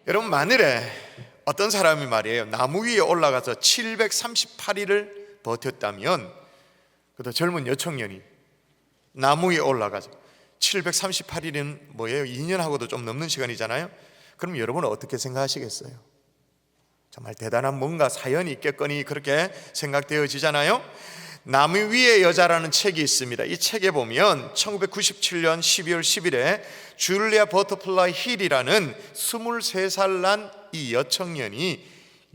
여러분, 만일에 어떤 사람이 말이에요, 나무 위에 올라가서 738일을 버텼다면, 그것도 젊은 여청년이 나무 위에 올라가서 738일은 뭐예요? 2년하고도 좀 넘는 시간이잖아요. 그럼 여러분은 어떻게 생각하시겠어요? 정말 대단한 뭔가 사연이 있겠거니 그렇게 생각되어지잖아요. 나무 위의 여자라는 책이 있습니다. 이 책에 보면 1997년 12월 10일에 줄리아 버터플라이 힐이라는 23살 난 이 여청년이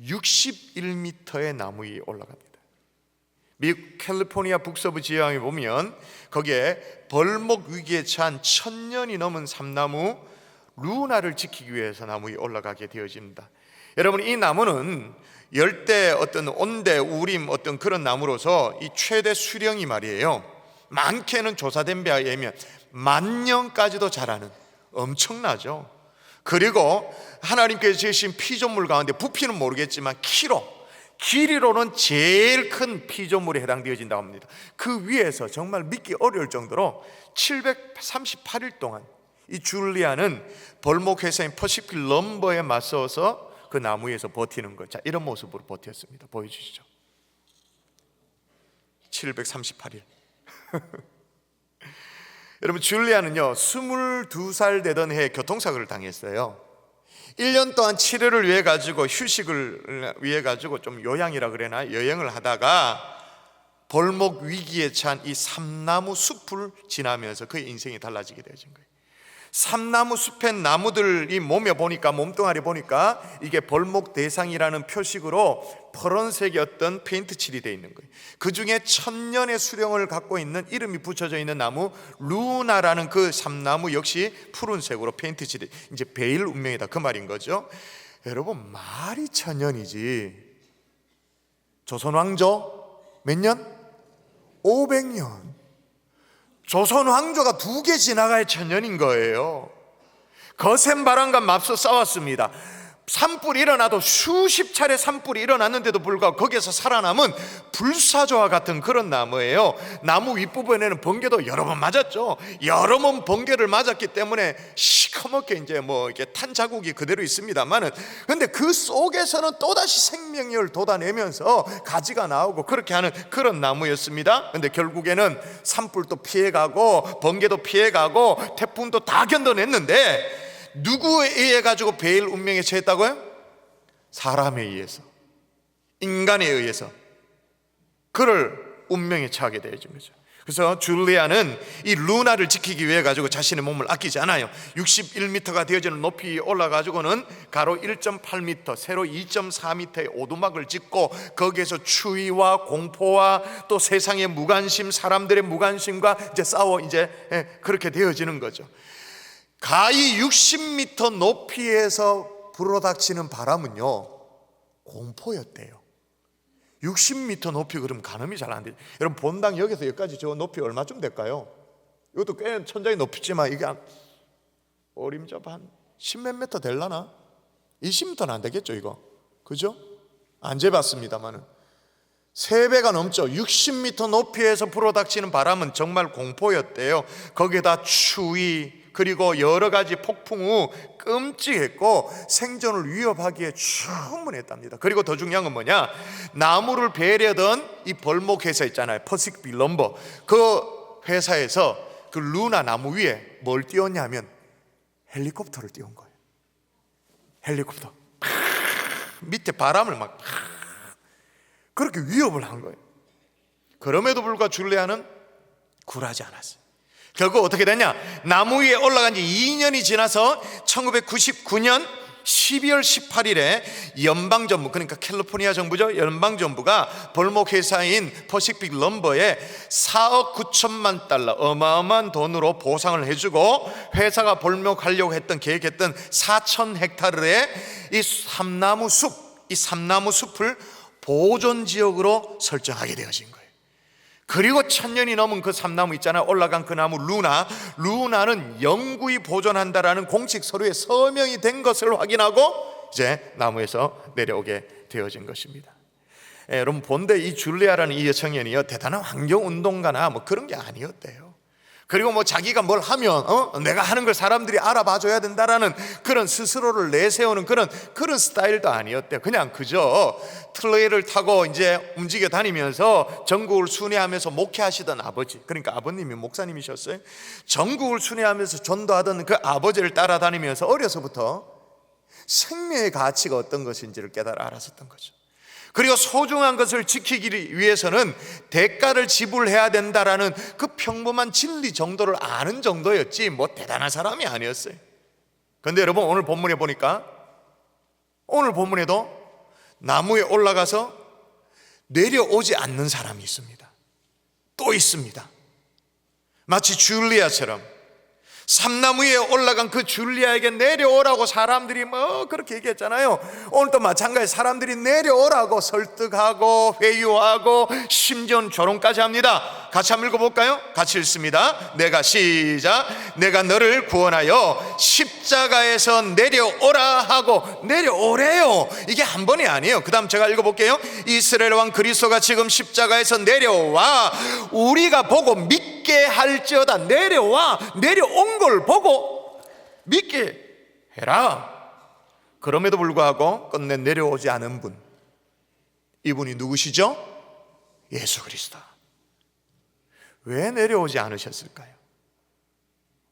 61m의 나무 위에 올라갑니다. 미국 캘리포니아 북서부 지방에 보면 거기에 벌목 위기에 처한 1000년이 넘은 삼나무 루나를 지키기 위해서 나무 위에 올라가게 되어집니다. 여러분, 이 나무는 열대 어떤 온대 우림 어떤 그런 나무로서 이 최대 수령이 말이에요, 많게는 조사된 바에 의하면 10,000년까지도 자라는, 엄청나죠. 그리고 하나님께서 지으신 피조물 가운데 부피는 모르겠지만 길이로는 제일 큰 피조물에 해당되어진다고 합니다. 그 위에서 정말 믿기 어려울 정도로 738일 동안 이 줄리아는 벌목 회사인 퍼시픽 럼버에 맞서서 그 나무 위에서 버티는 것. 자, 이런 모습으로 버텼습니다. 보여주시죠. 738일. 여러분, 줄리아는요 22살 되던 해에 교통사고를 당했어요. 1년 동안 치료를 위해 가지고, 휴식을 위해 가지고 좀 요양이라 그래나, 여행을 하다가 벌목 위기에 처한 이 삼나무 숲을 지나면서 그의 인생이 달라지게 되어진 거예요. 삼나무 숲의 나무들이 몸뚱아리 보니까 이게 벌목 대상이라는 표식으로 파란색의 어떤 페인트 칠이 되어 있는 거예요. 그 중에 1000년의 수령을 갖고 있는, 이름이 붙여져 있는 나무 루나라는 그 삼나무 역시 푸른색으로 페인트 칠이, 이제 베일 운명이다 그 말인 거죠. 여러분, 말이 1000년이지 조선 왕조 몇 년? 500년. 조선 왕조가 2개 지나가야 1000년인 거예요. 거센 바람과 맞서 싸웠습니다. 산불이 일어나도 수십 차례 산불이 일어났는데도 불구하고 거기에서 살아남은 불사조와 같은 그런 나무예요. 나무 윗부분에는 번개도 여러 번 맞았죠. 여러 번 번개를 맞았기 때문에 시커멓게 이제 이렇게 탄 자국이 그대로 있습니다만은, 근데 그 속에서는 또다시 생명력을 돋아내면서 가지가 나오고 그렇게 하는 그런 나무였습니다. 근데 결국에는 산불도 피해가고 번개도 피해가고 태풍도 다 견뎌냈는데, 누구에 의해 가지고 베일 운명에 처했다고요? 사람에 의해서, 인간에 의해서 그를 운명에 처하게 되어진 거죠. 그래서 줄리아는 이 루나를 지키기 위해 가지고 자신의 몸을 아끼지 않아요. 61m가 되어지는 높이 올라가지고는 가로 1.8m, 세로 2.4m의 오두막을 짓고 거기에서 추위와 공포와 또 세상의 무관심, 사람들의 무관심과 이제 싸워 그렇게 되어지는 거죠. 가히 60m 높이에서 불어닥치는 바람은요 공포였대요. 60m 높이, 그러면 가늠이 잘 안 돼요. 여러분, 본당 여기서 여기까지 저 높이 얼마쯤 될까요? 이것도 꽤 천장이 높지만 이게 어림잡 한 10몇 미터 될라나? 20m는 안 되겠죠 이거, 그죠? 안 재봤습니다만은 3배가 넘죠. 60m 높이에서 불어닥치는 바람은 정말 공포였대요. 거기에다 추위, 그리고 여러 가지 폭풍 후 끔찍했고 생존을 위협하기에 충분했답니다. 그리고 더 중요한 건 뭐냐, 나무를 베려던 이 벌목 회사 있잖아요, 퍼시픽 럼버. 그 회사에서 그 루나 나무 위에 뭘 띄웠냐면 헬리콥터를 띄운 거예요. 헬리콥터 밑에 바람을 막 그렇게 위협을 한 거예요. 그럼에도 불구하고 줄리아는 굴하지 않았어요. 결국 어떻게 됐냐, 나무 위에 올라간 지 2년이 지나서 1999년 12월 18일에 연방정부, 그러니까 캘리포니아 정부죠, 연방정부가 벌목 회사인 퍼시픽 럼버에 4억 9천만 달러, 어마어마한 돈으로 보상을 해주고 회사가 벌목하려고 계획했던 4,000헥타르의 이 삼나무 숲을 보존지역으로 설정하게 되어진 거예요. 그리고 1000년이 넘은 그 삼나무 있잖아요, 올라간 그 나무 루나는 영구히 보존한다라는 공식 서류에 서명이 된 것을 확인하고 이제 나무에서 내려오게 되어진 것입니다. 여러분, 본데 이 줄리아라는 이 여청년이요 대단한 환경운동가나 그런 게 아니었대요. 그리고 뭐 자기가 뭘 하면 내가 하는 걸 사람들이 알아봐줘야 된다라는 그런 스스로를 내세우는 그런 스타일도 아니었대요. 그냥 그저 트레일을 타고 이제 움직여 다니면서 전국을 순회하면서 목회하시던 아버지, 그러니까 아버님이 목사님이셨어요. 전국을 순회하면서 전도하던 그 아버지를 따라다니면서 어려서부터 생명의 가치가 어떤 것인지를 깨달아 알았었던 거죠. 그리고 소중한 것을 지키기 위해서는 대가를 지불해야 된다라는 그 평범한 진리 정도를 아는 정도였지 뭐 대단한 사람이 아니었어요. 그런데 여러분, 오늘 본문에 보니까, 오늘 본문에도 나무에 올라가서 내려오지 않는 사람이 있습니다. 또 있습니다. 마치 줄리아처럼 삼나무 위에 올라간 그 줄리아에게 내려오라고 사람들이 뭐 그렇게 얘기했잖아요. 오늘도 마찬가지, 사람들이 내려오라고 설득하고 회유하고 심지어는 조롱까지 합니다. 같이 한번 읽어볼까요? 같이 읽습니다. 시작. 내가 너를 구원하여 십자가에서 내려오라 하고 내려오래요. 이게 한 번이 아니에요. 그 다음 제가 읽어볼게요. 이스라엘 왕 그리스도가 지금 십자가에서 내려와 우리가 보고 믿게 할지어다. 내려온 걸 보고 믿게 해라. 그럼에도 불구하고 끝내 내려오지 않은 분, 이분이 누구시죠? 예수 그리스도. 왜 내려오지 않으셨을까요?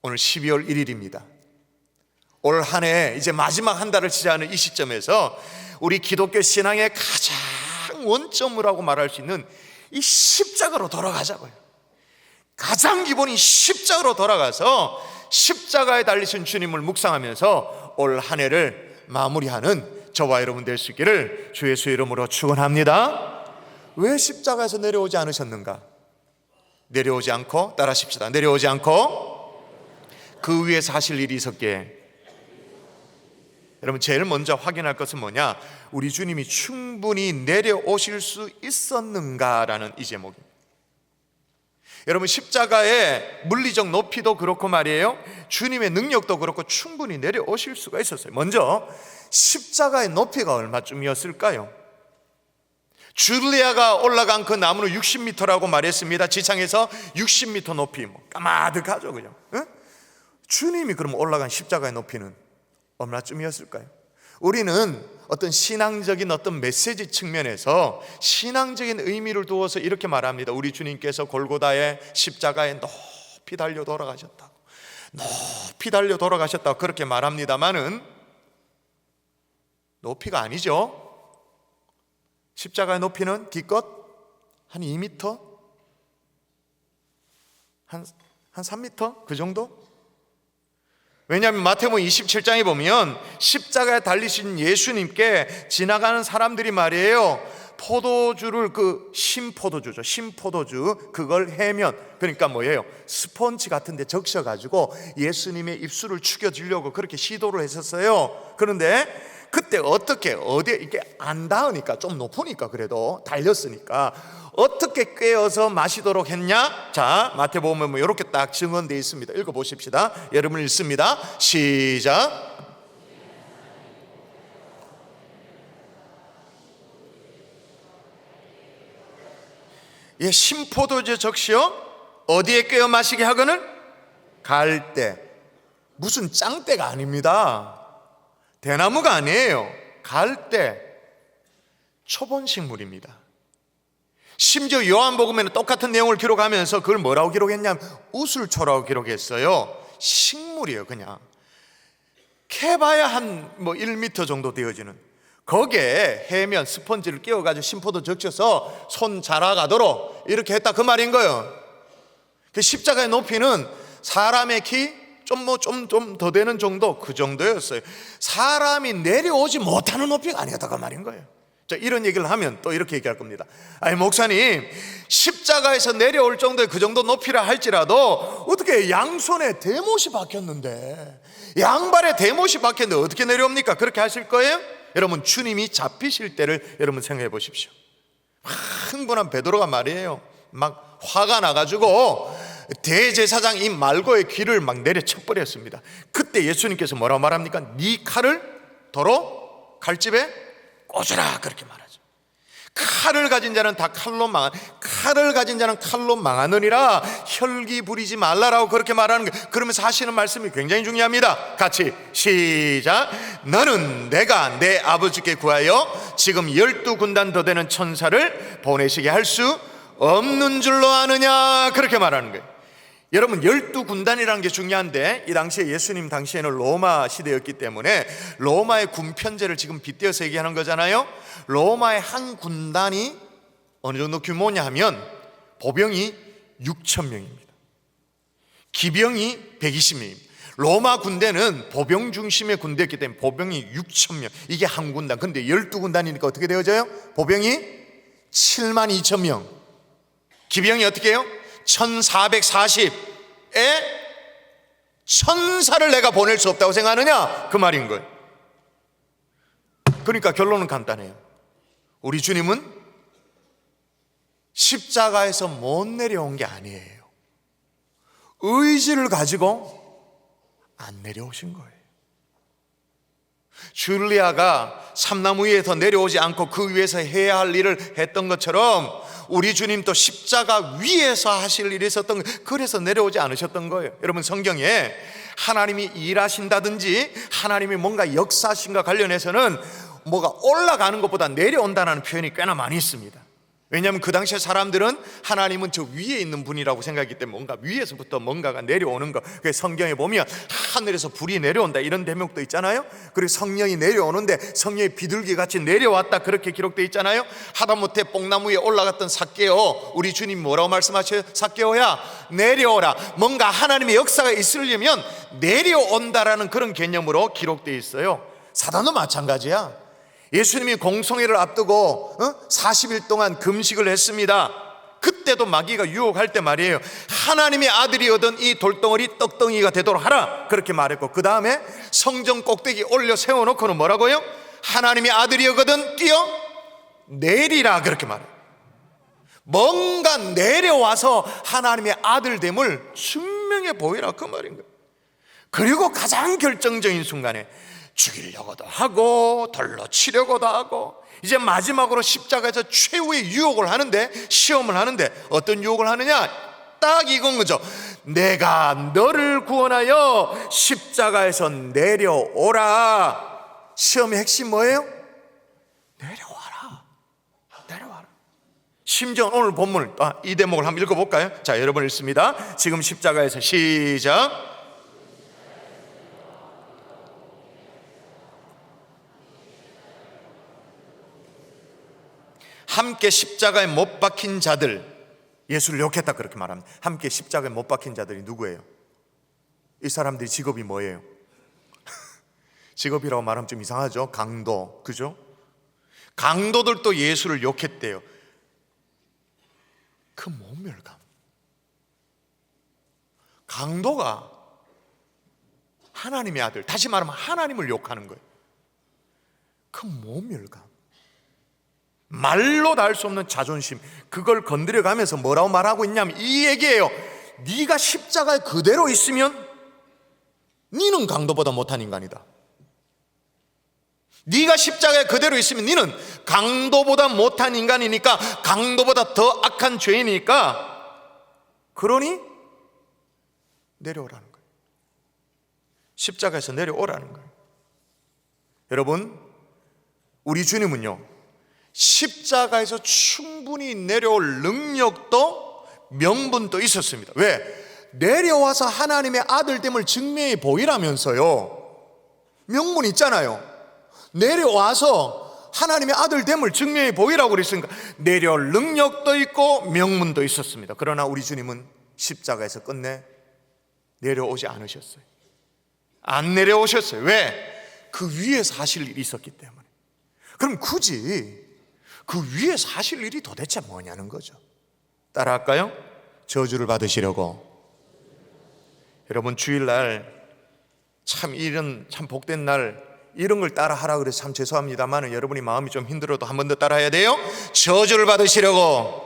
오늘 12월 1일입니다 올 한 해 이제 마지막 한 달을 지나는 이 시점에서 우리 기독교 신앙의 가장 원점이라고 말할 수 있는 이 십자가로 돌아가자고요. 가장 기본인 십자가로 돌아가서 십자가에 달리신 주님을 묵상하면서 올 한 해를 마무리하는 저와 여러분 될 수 있기를 주 예수의 이름으로 축원합니다. 왜 십자가에서 내려오지 않으셨는가? 내려오지 않고, 따라하십시다. 내려오지 않고 그 위에서 하실 일이 있었기에. 여러분, 제일 먼저 확인할 것은 뭐냐? 우리 주님이 충분히 내려오실 수 있었는가라는 이 제목입니다. 여러분, 십자가의 물리적 높이도 그렇고 말이에요, 주님의 능력도 그렇고 충분히 내려오실 수가 있었어요. 먼저 십자가의 높이가 얼마쯤이었을까요? 줄리아가 올라간 그 나무는 60m라고 말했습니다. 지상에서 60m 높이, 까마득하죠, 그죠? 응? 주님이 그럼 올라간 십자가의 높이는 얼마쯤이었을까요? 우리는 어떤 신앙적인 어떤 메시지 측면에서 신앙적인 의미를 두어서 이렇게 말합니다. 우리 주님께서 골고다의 십자가에 높이 달려 돌아가셨다고, 높이 달려 돌아가셨다고 그렇게 말합니다만은 높이가 아니죠. 십자가의 높이는 기껏 한 2m? 한 3m? 그 정도? 왜냐하면 마태복음 27장에 보면 십자가에 달리신 예수님께 지나가는 사람들이 말이에요, 포도주를, 그 신포도주죠, 신포도주, 그걸 해면, 그러니까 뭐예요? 스펀지 같은 데 적셔가지고 예수님의 입술을 죽여주려고 그렇게 시도를 했었어요. 그런데 그때 어디에 이게 안 닿으니까, 좀 높으니까, 그래도 달렸으니까 어떻게 꿰어서 마시도록 했냐? 자, 마태복음에 뭐 이렇게 딱 증언되어 있습니다. 읽어보십시다. 여러분 읽습니다. 시작. 예, 신포도주 적시어 어디에 꿰어 마시게 하거늘? 갈대. 무슨 짱대가 아닙니다. 대나무가 아니에요. 갈대. 초본식물입니다. 심지어 요한복음에는 똑같은 내용을 기록하면서 그걸 뭐라고 기록했냐면 우슬초라고 기록했어요. 식물이에요. 그냥 캐봐야 한 1m 정도 되어지는, 거기에 해면 스펀지를 끼워가지고 신포도 적셔서 손 자라가도록 이렇게 했다, 그 말인 거예요. 그 십자가의 높이는 사람의 키 좀 더 되는 정도, 그 정도였어요. 사람이 내려오지 못하는 높이가 아니었다, 그 말인 거예요. 자, 이런 얘기를 하면 또 이렇게 얘기할 겁니다. 아니, 목사님, 십자가에서 내려올 정도의 그 정도 높이라 할지라도 어떻게 양손에 대못이 박혔는데, 양발에 대못이 박혔는데 어떻게 내려옵니까? 그렇게 하실 거예요? 여러분, 주님이 잡히실 때를 여러분 생각해 보십시오. 흥분한 베드로가 말이에요, 막 화가 나가지고 대제사장 이 말고의 귀를 막 내려쳐 버렸습니다. 그때 예수님께서 뭐라고 말합니까? 네 칼을 도로 칼집에 꽂으라, 그렇게 말하죠. 칼을 가진 자는 다 칼을 가진 자는 칼로 망하느니라. 혈기 부리지 말라라고 그렇게 말하는 거예요. 그러면서 하시는 말씀이 굉장히 중요합니다. 같이 시작. 너는 내가 내 아버지께 구하여 지금 12군단 더 되는 천사를 보내시게 할 수 없는 줄로 아느냐, 그렇게 말하는 거예요. 여러분, 12군단이라는 게 중요한데, 이 당시에 예수님 당시에는 로마 시대였기 때문에 로마의 군편제를 지금 빗대어서 얘기하는 거잖아요. 로마의 한 군단이 어느 정도 규모냐 하면 보병이 6,000명입니다. 기병이 120명입니다. 로마 군대는 보병 중심의 군대였기 때문에 보병이 6,000명, 이게 한 군단. 근데 12군단이니까 어떻게 되어져요? 보병이 72,000명, 기병이 어떻게 해요? 1440에 천사를 내가 보낼 수 없다고 생각하느냐, 그 말인 거예요. 그러니까 결론은 간단해요. 우리 주님은 십자가에서 못 내려온 게 아니에요. 의지를 가지고 안 내려오신 거예요. 줄리아가 삼나무 위에서 내려오지 않고 그 위에서 해야 할 일을 했던 것처럼 우리 주님도 십자가 위에서 하실 일이 있었던 거예요. 그래서 내려오지 않으셨던 거예요. 여러분, 성경에 하나님이 일하신다든지 하나님이 뭔가 역사하신과 관련해서는 뭐가 올라가는 것보다 내려온다는 표현이 꽤나 많이 있습니다. 왜냐하면 그 당시에 사람들은 하나님은 저 위에 있는 분이라고 생각하기 때문에 뭔가 위에서부터 뭔가가 내려오는 거. 그래서 성경에 보면 하늘에서 불이 내려온다 이런 대목도 있잖아요. 그리고 성령이 내려오는데 성령이 비둘기같이 내려왔다 그렇게 기록되어 있잖아요. 하다못해 뽕나무 위에 올라갔던 삭개오, 우리 주님 뭐라고 말씀하셔요? 삭개오야, 내려오라. 뭔가 하나님의 역사가 있으려면 내려온다라는 그런 개념으로 기록되어 있어요. 사단도 마찬가지야. 예수님이 공성회를 앞두고 40일 동안 금식을 했습니다. 그때도 마귀가 유혹할 때 말이에요, 하나님의 아들이거든 이 돌덩어리 떡덩이가 되도록 하라, 그렇게 말했고, 그 다음에 성전 꼭대기 올려 세워놓고는 뭐라고요? 하나님의 아들이거든 뛰어 내리라, 그렇게 말해요. 뭔가 내려와서 하나님의 아들됨을 증명해 보이라, 그 말인 거예요. 그리고 가장 결정적인 순간에 죽이려고도 하고 돌로 치려고도 하고, 이제 마지막으로 십자가에서 최후의 유혹을 하는데, 시험을 하는데 어떤 유혹을 하느냐, 딱 이건 거죠. 내가 너를 구원하여 십자가에서 내려오라. 시험의 핵심 뭐예요? 내려와라, 내려와라. 심지어 오늘 본문을 이 대목을 한번 읽어볼까요? 자, 여러분 읽습니다. 지금 십자가에서 시작. 함께 십자가에 못 박힌 자들, 예수를 욕했다 그렇게 말합니다. 함께 십자가에 못 박힌 자들이 누구예요? 이 사람들이 직업이 뭐예요? 직업이라고 말하면 좀 이상하죠. 강도, 그죠? 강도들도 예수를 욕했대요. 그 모멸감. 강도가 하나님의 아들, 다시 말하면 하나님을 욕하는 거예요. 그 모멸감, 말로 다 할 수 없는 자존심, 그걸 건드려가면서 뭐라고 말하고 있냐면 이 얘기예요. 네가 십자가에 그대로 있으면 네는 강도보다 못한 인간이다. 네가 십자가에 그대로 있으면 네는 강도보다 못한 인간이니까, 강도보다 더 악한 죄이니까, 그러니 내려오라는 거예요. 십자가에서 내려오라는 거예요. 여러분, 우리 주님은요, 십자가에서 충분히 내려올 능력도 명분도 있었습니다. 왜? 내려와서 하나님의 아들됨을 증명해 보이라면서요. 명분 있잖아요. 내려와서 하나님의 아들됨을 증명해 보이라고 그랬으니까 내려올 능력도 있고 명분도 있었습니다. 그러나 우리 주님은 십자가에서 끝내 내려오지 않으셨어요. 안 내려오셨어요. 왜? 그 위에서 하실 일이 있었기 때문에. 그럼 굳이 그 위에서 하실 일이 도대체 뭐냐는 거죠. 따라할까요? 저주를 받으시려고. 여러분, 주일날 참 이런 참 복된 날, 이런 걸 따라 하라 그래서 참 죄송합니다만 여러분이 마음이 좀 힘들어도 한 번 더 따라 해야 돼요. 저주를 받으시려고.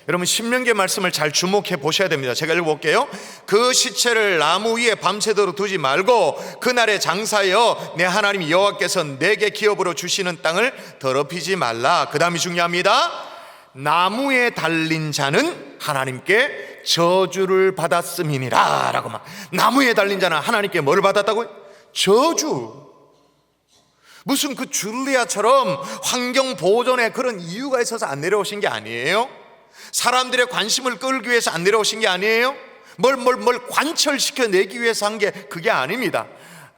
여러분 신명기의 말씀을 잘 주목해 보셔야 됩니다. 제가 읽어볼게요. 그 시체를 나무 위에 밤새도록 두지 말고 그날에 장사하여 내 하나님 여호와께서 내게 기업으로 주시는 땅을 더럽히지 말라. 그 다음이 중요합니다. 나무에 달린 자는 하나님께 저주를 받았음이니라 라고 막. 나무에 달린 자는 하나님께 뭘 받았다고요? 저주. 무슨 그 줄리아처럼 환경 보존에 그런 이유가 있어서 안 내려오신 게 아니에요. 사람들의 관심을 끌기 위해서 안 내려오신 게 아니에요. 뭘 관철시켜 내기 위해서 한 게 그게 아닙니다.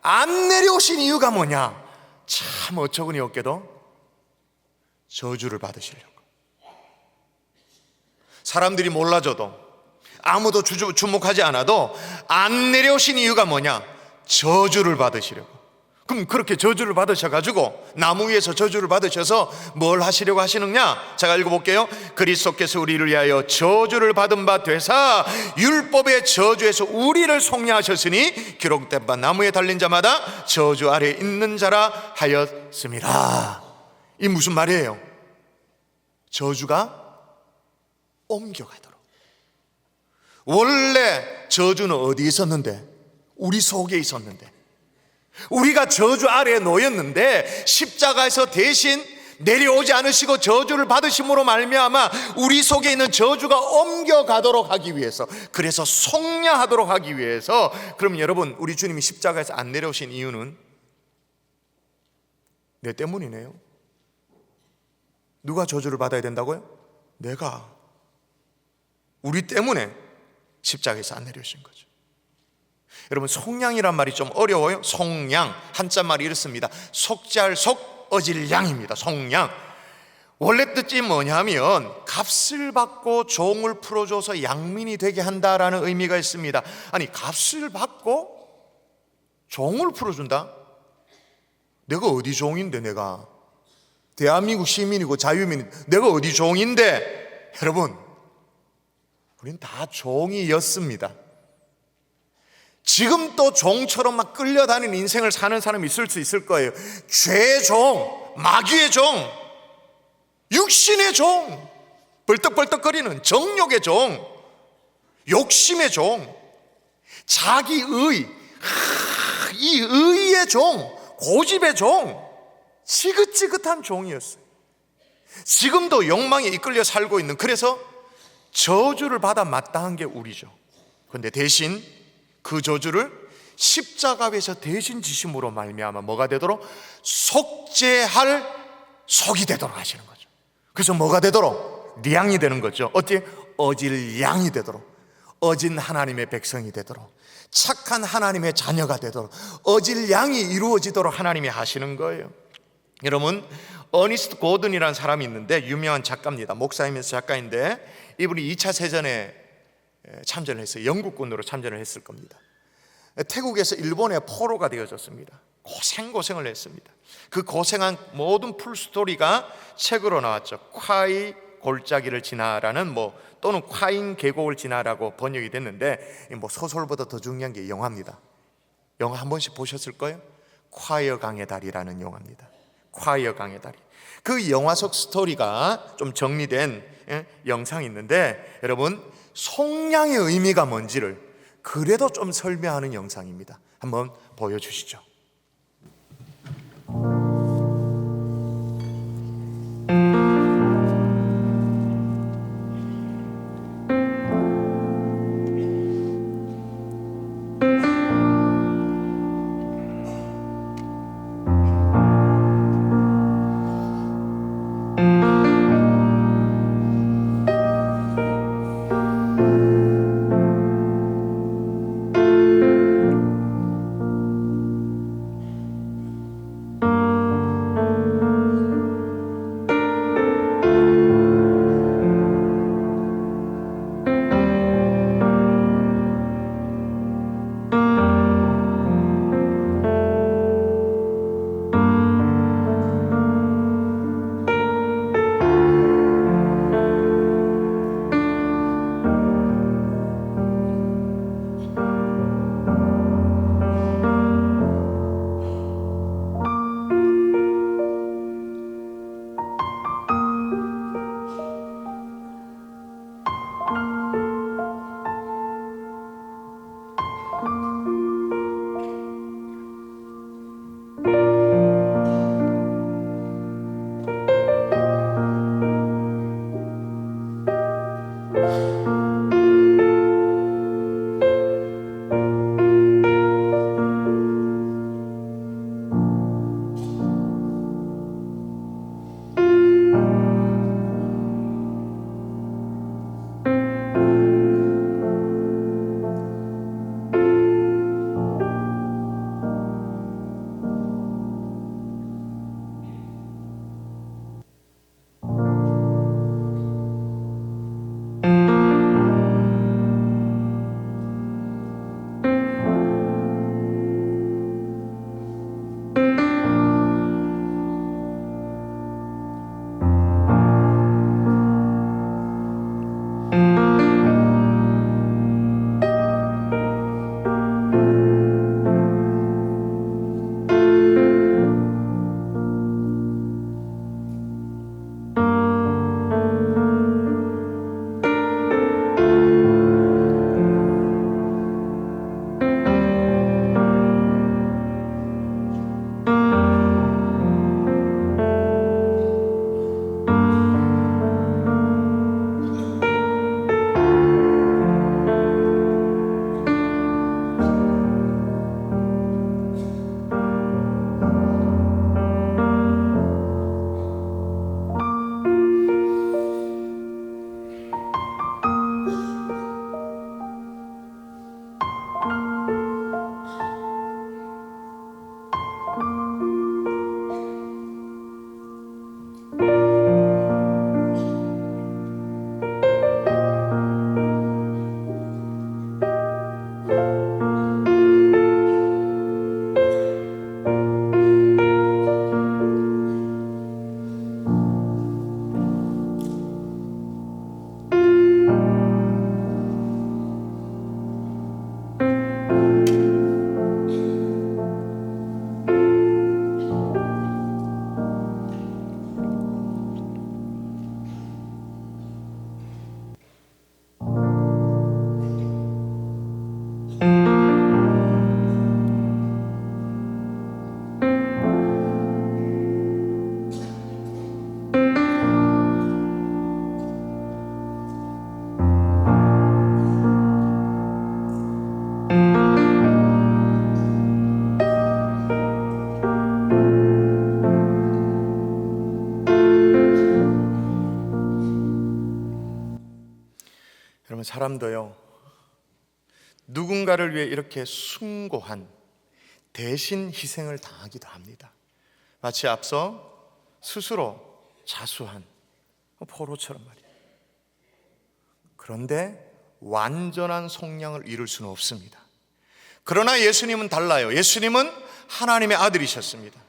안 내려오신 이유가 뭐냐? 참 어처구니 없게도 저주를 받으시려고. 사람들이 몰라줘도 아무도 주목하지 않아도 안 내려오신 이유가 뭐냐? 저주를 받으시려고. 그럼 그렇게 저주를 받으셔가지고 나무 위에서 저주를 받으셔서 뭘 하시려고 하시느냐? 제가 읽어볼게요. 그리스도께서 우리를 위하여 저주를 받은 바 되사 율법의 저주에서 우리를 속량하셨으니 기록된 바 나무에 달린 자마다 저주 아래에 있는 자라 하였음이라. 이 무슨 말이에요? 저주가 옮겨가도록. 원래 저주는 어디 있었는데? 우리 속에 있었는데, 우리가 저주 아래에 놓였는데 십자가에서 대신 내려오지 않으시고 저주를 받으심으로 말미암아 우리 속에 있는 저주가 옮겨가도록 하기 위해서, 그래서 속량하도록 하기 위해서. 그럼 여러분, 우리 주님이 십자가에서 안 내려오신 이유는 내 때문이네요. 누가 저주를 받아야 된다고요? 내가. 우리 때문에 십자가에서 안 내려오신 거죠. 여러분, 속량이란 말이 좀 어려워요. 속량, 한자말이 이렇습니다. 속잘 속, 어질 양입니다. 속량. 원래 뜻이 뭐냐면 값을 받고 종을 풀어줘서 양민이 되게 한다라는 의미가 있습니다. 아니, 값을 받고 종을 풀어준다? 내가 어디 종인데? 내가 대한민국 시민이고 자유민이, 내가 어디 종인데? 여러분, 우린 다 종이었습니다. 지금 또 종처럼 막 끌려다니는 인생을 사는 사람이 있을 수 있을 거예요. 죄의 종, 마귀의 종, 육신의 종, 벌떡벌떡거리는 정욕의 종, 욕심의 종, 자기의, 이 의의 종, 고집의 종, 지긋지긋한 종이었어요. 지금도 욕망에 이끌려 살고 있는, 그래서 저주를 받아 마땅한 게 우리죠. 그런데 대신 그 저주를 십자가에서 대신 지심으로 말미암아 뭐가 되도록? 속죄할 속이 되도록 하시는 거죠. 그래서 뭐가 되도록? 량이 되는 거죠. 어떻게? 어질 양이 되도록, 어진 하나님의 백성이 되도록, 착한 하나님의 자녀가 되도록, 어질 양이 이루어지도록 하나님이 하시는 거예요. 여러분, 어니스트 고든이라는 사람이 있는데 유명한 작가입니다. 목사이면서 작가인데 이분이 2차 세전에 참전을 했어요. 영국군으로 참전을 했을 겁니다. 태국에서 일본의 포로가 되어졌습니다. 고생을 했습니다. 그 고생한 모든 풀스토리가 책으로 나왔죠. 콰이 골짜기를 지나라는 또는 콰인 계곡을 지나라고 번역이 됐는데, 소설보다 더 중요한 게 영화입니다. 영화 한 번씩 보셨을 거예요. 콰이어 강의 다리라는 영화입니다. 콰이어 강의 다리. 그 영화 속 스토리가 좀 정리된 영상이 있는데, 여러분, 속량의 의미가 뭔지를 그래도 좀 설명하는 영상입니다. 한번 보여주시죠. 사람도요, 누군가를 위해 이렇게 숭고한 대신 희생을 당하기도 합니다. 마치 앞서 스스로 자수한 포로처럼 말이에요. 그런데 완전한 속량을 이룰 수는 없습니다. 그러나 예수님은 달라요. 예수님은 하나님의 아들이셨습니다.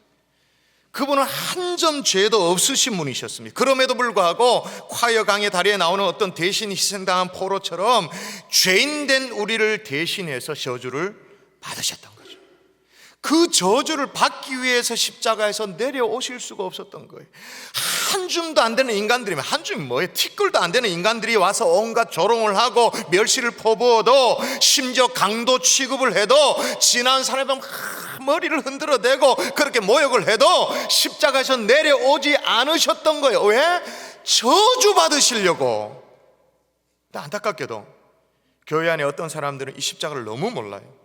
그분은 한 점 죄도 없으신 분이셨습니다. 그럼에도 불구하고 콰이어 강의 다리에 나오는 어떤 대신 희생당한 포로처럼 죄인된 우리를 대신해서 저주를 받으셨던 거예요. 그 저주를 받기 위해서 십자가에서 내려오실 수가 없었던 거예요. 한 줌도 안 되는 인간들이면, 한 줌이 뭐예요? 티끌도 안 되는 인간들이 와서 온갖 조롱을 하고 멸시를 퍼부어도, 심지어 강도 취급을 해도, 지난 사람은 머리를 흔들어대고 그렇게 모욕을 해도 십자가에서 내려오지 않으셨던 거예요. 왜? 저주 받으시려고. 근데 안타깝게도 교회 안에 어떤 사람들은 이 십자가를 너무 몰라요.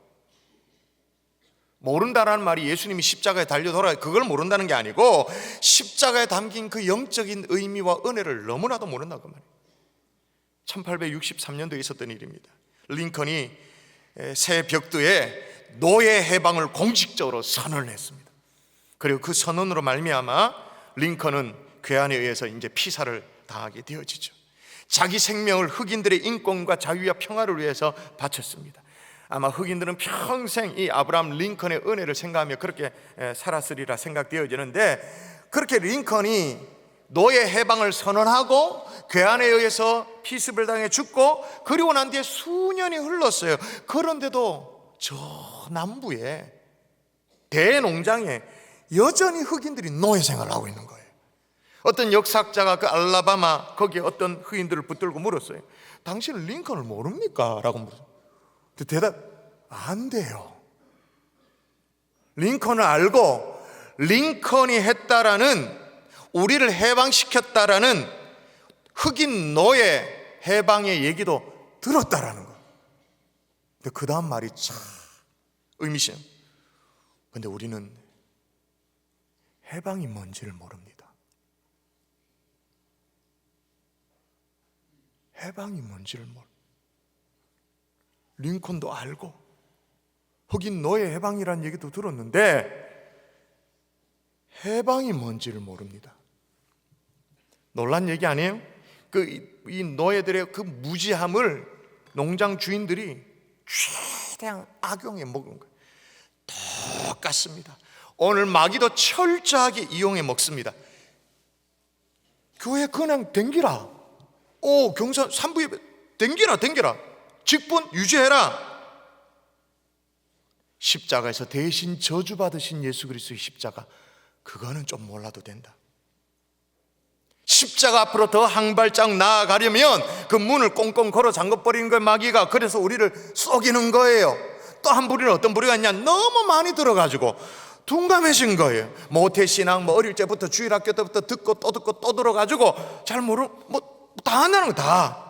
모른다라는 말이 예수님이 십자가에 달려 돌아요, 그걸 모른다는 게 아니고 십자가에 담긴 그 영적인 의미와 은혜를 너무나도 모른다고 말이에요. 1863년도에 있었던 일입니다. 링컨이 새 벽두에 노예 해방을 공식적으로 선언을 했습니다. 그리고 그 선언으로 말미암아 링컨은 괴한에 의해서 이제 피살을 당하게 되어지죠. 자기 생명을 흑인들의 인권과 자유와 평화를 위해서 바쳤습니다. 아마 흑인들은 평생 이 아브라함 링컨의 은혜를 생각하며 그렇게 살았으리라 생각되어지는데, 그렇게 링컨이 노예 해방을 선언하고 괴한에 의해서 피습을 당해 죽고, 그리고 난 뒤에 수년이 흘렀어요. 그런데도 저 남부에 대농장에 여전히 흑인들이 노예 생활을 하고 있는 거예요. 어떤 역사학자가 그 알라바마 거기에 어떤 흑인들을 붙들고 물었어요. 당신은 링컨을 모릅니까? 라고 물었어요. 대답, 안 돼요. 링컨을 알고 링컨이 했다라는, 우리를 해방시켰다라는 흑인 노예 해방의 얘기도 들었다라는 거. 근데 그 다음 말이 참 의미심. 근데 우리는 해방이 뭔지를 모릅니다. 해방이 뭔지를 모릅니다. 링컨도 알고 흑인 노예 해방이라는 얘기도 들었는데 해방이 뭔지를 모릅니다. 놀란 얘기 아니에요? 이 노예들의 그 무지함을 농장 주인들이 최대한 악용해 먹은 거예요. 똑같습니다. 오늘 마귀도 철저하게 이용해 먹습니다. 교회 그냥 댕기라. 경사 3부에 댕기라. 직분 유지해라. 십자가에서 대신 저주받으신 예수 그리스도의 십자가, 그거는 좀 몰라도 된다. 십자가 앞으로 더 한 발짝 나아가려면 그 문을 꽁꽁 걸어 잠궈버리는 거예요, 마귀가. 그래서 우리를 속이는 거예요. 또 한 부류는 어떤 부류가 있냐, 너무 많이 들어가지고 둔감해진 거예요. 모태신앙, 어릴 때부터 주일학교 때부터 듣고 또 들어가지고 잘 다 한다는 거 다.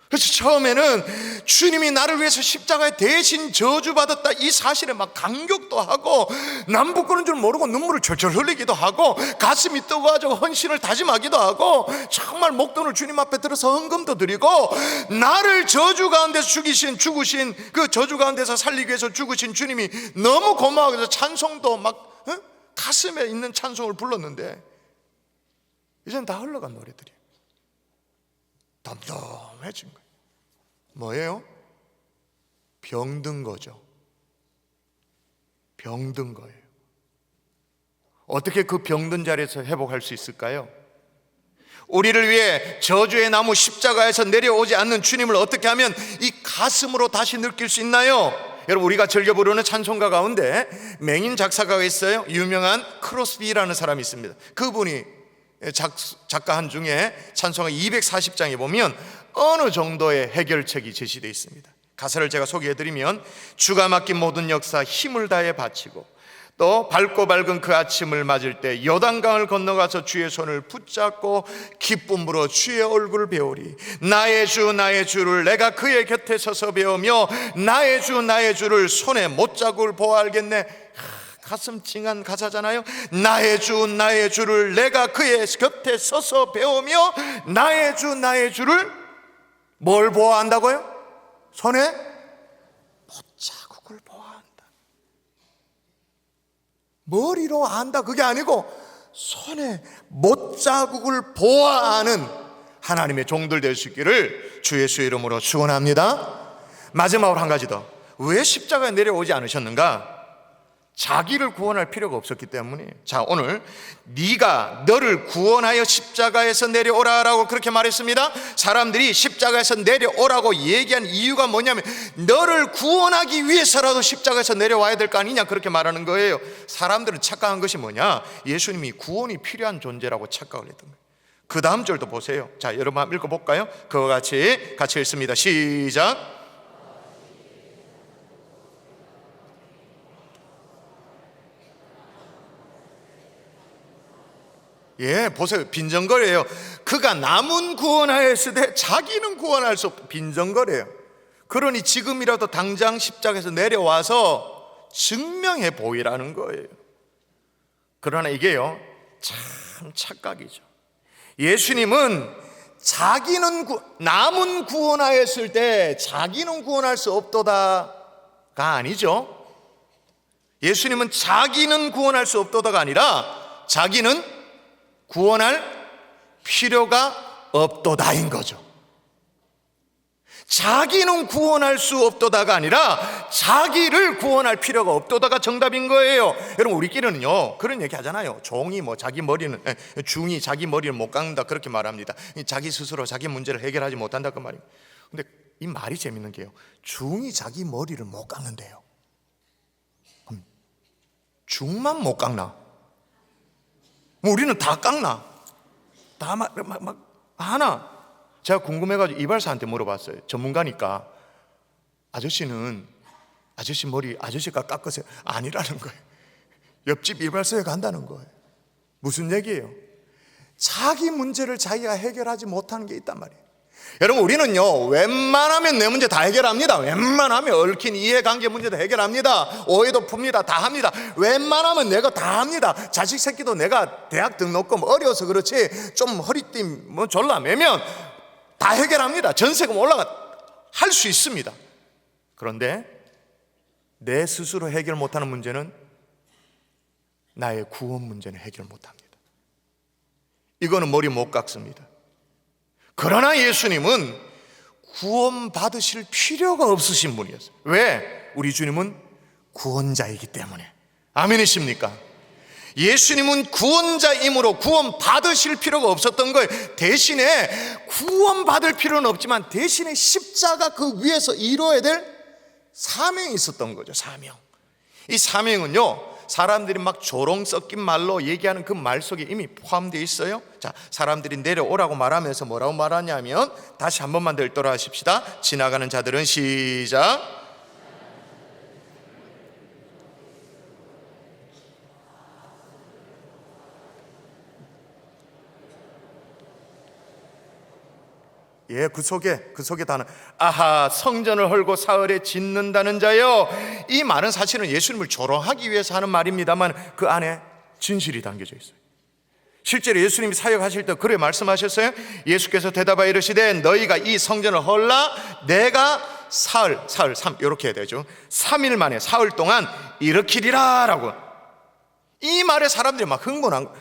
그래서 처음에는 주님이 나를 위해서 십자가에 대신 저주받았다, 이 사실에 막 감격도 하고 남 부끄러운 줄 모르고 눈물을 철철 흘리기도 하고 가슴이 뜨거워가지고 헌신을 다짐하기도 하고, 정말 목돈을 주님 앞에 들어서 헌금도 드리고, 나를 저주 가운데서 죽으신 그 저주 가운데서 살리기 위해서 죽으신 주님이 너무 고마워서 찬송도 막 가슴에 있는 찬송을 불렀는데, 이제는 다 흘러간 노래들이에요. 덤덤해진 거예요. 뭐예요? 병든 거죠. 병든 거예요. 어떻게 그 병든 자리에서 회복할 수 있을까요? 우리를 위해 저주의 나무 십자가에서 내려오지 않는 주님을 어떻게 하면 이 가슴으로 다시 느낄 수 있나요? 여러분, 우리가 즐겨 부르는 찬송가 가운데 맹인 작사가가 있어요. 유명한 크로스비라는 사람이 있습니다. 그분이 작가 한 중에 찬송가 240장에 보면 어느 정도의 해결책이 제시되어 있습니다. 가사를 제가 소개해드리면, 주가 맡긴 모든 역사 힘을 다해 바치고, 또 밝고 밝은 그 아침을 맞을 때 요단강을 건너가서 주의 손을 붙잡고 기쁨으로 주의 얼굴을 배우리. 나의 주를 내가 그의 곁에 서서 배우며, 나의 주를 손에 못자국을 보아 알겠네. 가슴 찡한 가사잖아요. 나의 주를 내가 그의 곁에 서서 배우며, 나의 주를 뭘 보호한다고요? 손에 못자국을 보호한다. 머리로 안다 그게 아니고 손에 못자국을 보호하는 하나님의 종들 될 수 있기를 주 예수의 이름으로 축원합니다. 마지막으로 한 가지 더. 왜 십자가에 내려오지 않으셨는가? 자기를 구원할 필요가 없었기 때문이에요. 자, 오늘 네가 너를 구원하여 십자가에서 내려오라라고 그렇게 말했습니다. 사람들이 십자가에서 내려오라고 얘기한 이유가 뭐냐면 너를 구원하기 위해서라도 십자가에서 내려와야 될 거 아니냐 그렇게 말하는 거예요. 사람들은 착각한 것이 뭐냐? 예수님이 구원이 필요한 존재라고 착각을 했던 거예요. 그 다음 절도 보세요. 자, 여러분 한번 읽어볼까요? 그와 같이 읽습니다. 시작. 예, 보세요. 빈정거려요. 그가 남은 구원하였으되 자기는 구원할 수 없다. 빈정거려요. 그러니 지금이라도 당장 십자가에서 내려와서 증명해 보이라는 거예요. 그러나 이게요, 참 착각이죠. 예수님은 자기는 남은 구원하였을 때 자기는 구원할 수 없도다가 아니죠. 예수님은 자기는 구원할 수 없도다가 아니라 자기는 구원할 필요가 없도다인 거죠. 자기는 구원할 수 없도다가 아니라 자기를 구원할 필요가 없도다가 정답인 거예요. 여러분, 우리끼리는요 그런 얘기 하잖아요. 종이 중이 자기 머리를 못 깎는다 그렇게 말합니다. 자기 스스로 자기 문제를 해결하지 못한다 그 말이에요. 근데 이 말이 재밌는 게요, 중이 자기 머리를 못 깎는데요, 중만 못 깎나? 우리는 다 깎나? 다 막 하나? 제가 궁금해가지고 이발사한테 물어봤어요. 전문가니까. 아저씨는 아저씨 머리 아저씨가 깎으세요? 아니라는 거예요. 옆집 이발소에 간다는 거예요. 무슨 얘기예요? 자기 문제를 자기가 해결하지 못하는 게 있단 말이에요. 여러분, 우리는요 웬만하면 내 문제 다 해결합니다. 웬만하면 얽힌 이해관계 문제도 해결합니다. 오해도 풉니다. 다 합니다. 웬만하면 내가 다 합니다. 자식 새끼도 내가 대학 등록금 어려서 그렇지 좀 허리띠 졸라 매면 다 해결합니다. 전세금 할 수 있습니다. 그런데 내 스스로 해결 못하는 문제는, 나의 구원 문제는 해결 못합니다. 이거는 머리 못 깎습니다. 그러나 예수님은 구원 받으실 필요가 없으신 분이었어요. 왜? 우리 주님은 구원자이기 때문에. 아멘이십니까? 예수님은 구원자이므로 구원 받으실 필요가 없었던 거예요. 대신에 구원 받을 필요는 없지만 대신에 십자가 그 위에서 이루어야 될 사명이 있었던 거죠. 사명. 이 사명은요, 사람들이 막 조롱 섞인 말로 얘기하는 그 말 속에 이미 포함되어 있어요. 자, 사람들이 내려오라고 말하면서 뭐라고 말하냐면, 다시 한 번만 더 읽도록 하십시다. 지나가는 자들은 시작. 예, 그 속에 다는 아하 성전을 헐고 사흘에 짓는다는 자요. 이 말은 사실은 예수님을 조롱하기 위해서 하는 말입니다만 그 안에 진실이 담겨져 있어요. 실제로 예수님이 사역하실 때 그래 말씀하셨어요. 예수께서 대답하여 이르시되 너희가 이 성전을 헐라 내가 사흘 3 이렇게 해야 되죠. 3일 만에 사흘 동안 일으키리라 라고. 이 말에 사람들이 막 흥분한 거예요.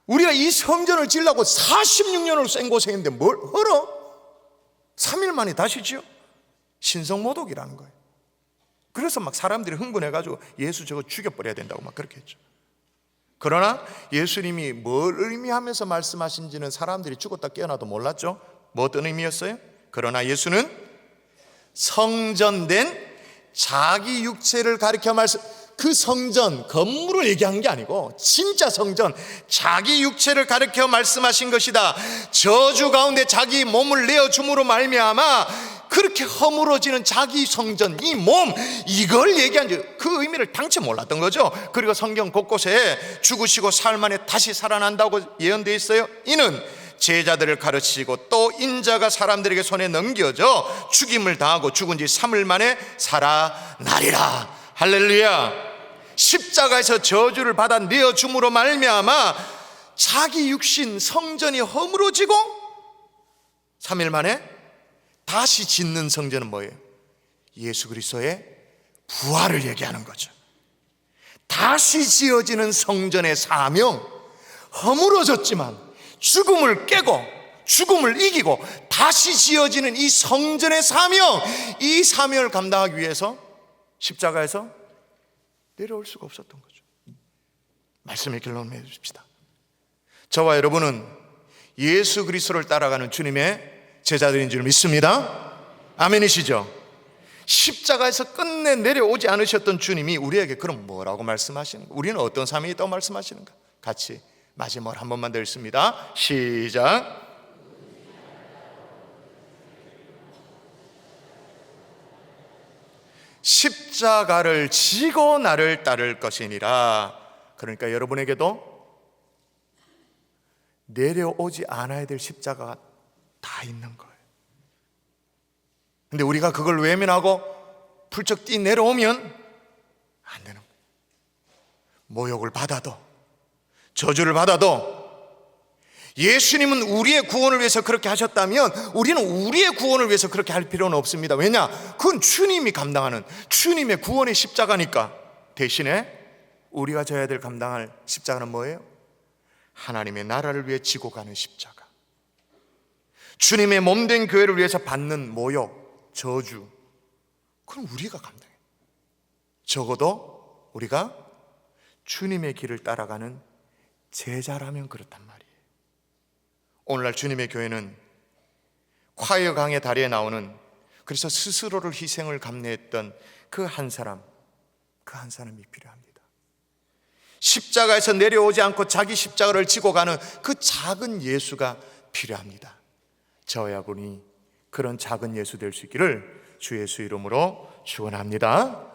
우리가 이 성전을 지으려고 46년을 생고생했는데 뭘 헐어? 3일 만에 다시 지어? 신성모독이라는 거예요. 그래서 막 사람들이 흥분해가지고 예수 저거 죽여버려야 된다고 막 그렇게 했죠. 그러나 예수님이 뭘 의미하면서 말씀하신지는 사람들이 죽었다 깨어나도 몰랐죠. 뭐 어떤 의미였어요? 그러나 예수는 성전된 자기 육체를 가리켜 그 성전, 건물을 얘기한 게 아니고 진짜 성전, 자기 육체를 가리켜 말씀하신 것이다. 저주 가운데 자기 몸을 내어줌으로 말미암아 그렇게 허물어지는 자기 성전, 이 몸, 이걸 얘기한 그 의미를 당최 몰랐던 거죠. 그리고 성경 곳곳에 죽으시고 사흘 만에 다시 살아난다고 예언되어 있어요. 이는 제자들을 가르치시고 또 인자가 사람들에게 손에 넘겨져 죽임을 당하고 죽은 지 3일 만에 살아나리라. 할렐루야. 십자가에서 저주를 받아 내어줌으로 말미암아 자기 육신 성전이 허물어지고 3일 만에 다시 짓는 성전은 뭐예요? 예수 그리스도의 부활을 얘기하는 거죠. 다시 지어지는 성전의 사명, 허물어졌지만 죽음을 깨고 죽음을 이기고 다시 지어지는 이 성전의 사명, 이 사명을 감당하기 위해서 십자가에서 내려올 수가 없었던 거죠. 말씀의 길로 맺읍시다. 저와 여러분은 예수 그리스도를 따라가는 주님의 제자들인 줄 믿습니다. 아멘이시죠? 십자가에서 끝내 내려오지 않으셨던 주님이 우리에게 그럼 뭐라고 말씀하시는가? 우리는 어떤 삶이 있다고 말씀하시는가? 같이 마지막으로 한 번만 더 읽습니다. 시작. 십자가를 지고 나를 따를 것이니라. 그러니까 여러분에게도 내려오지 않아야 될 십자가가 다 있는 거예요. 근데 우리가 그걸 외면하고 풀쩍 뛰 내려오면 안 되는 거예요. 모욕을 받아도, 저주를 받아도 예수님은 우리의 구원을 위해서 그렇게 하셨다면 우리는 우리의 구원을 위해서 그렇게 할 필요는 없습니다. 왜냐? 그건 주님이 감당하는 주님의 구원의 십자가니까. 대신에 우리가 져야 될 감당할 십자가는 뭐예요? 하나님의 나라를 위해 지고 가는 십자가. 주님의 몸된 교회를 위해서 받는 모욕, 저주, 그럼 우리가 감당해요. 적어도 우리가 주님의 길을 따라가는 제자라면 그렇단 말이에요. 오늘날 주님의 교회는 콰이어 강의 다리에 나오는, 그래서 스스로를 희생을 감내했던 그 한 사람이 필요합니다. 십자가에서 내려오지 않고 자기 십자가를 지고 가는 그 작은 예수가 필요합니다. 저와 여러분이 그런 작은 예수 될 수 있기를 주 예수 이름으로 축원합니다.